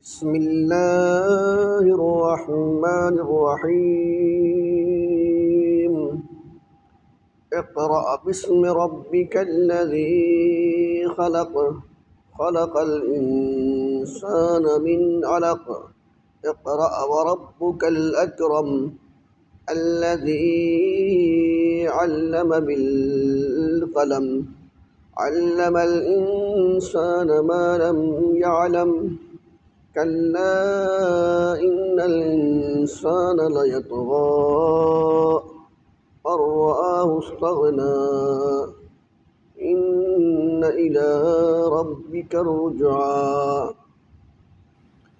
بسم الله الرحمن الرحيم اقرأ باسم ربك الذي خلق الإنسان من علق اقرأ وربك الأكرم الذي علم بالقلم علم الإنسان ما لم يعلم كلا إن الإنسان ليطغى أن رآه استغنى إن إلى ربك الرجعى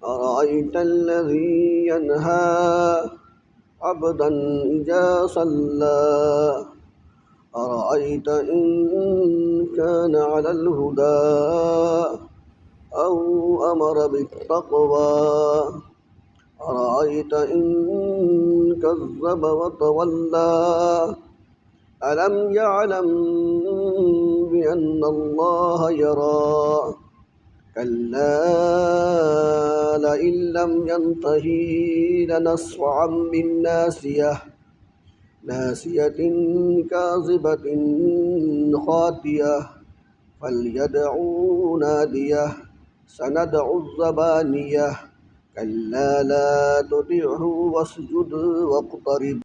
أرأيت الذي ينهى عبدا إذا صلى أرأيت إن كان على الهدى أو أمر بالتقوى أرأيت إن كذب وتولى ألم يعلم بأن الله يرى كلا لئن لم ينته لنصفعا بالناصية كاذبة خاطئة فليدعوا ناديه سندع الزبانية كلا لا تطعه واسجد واقترب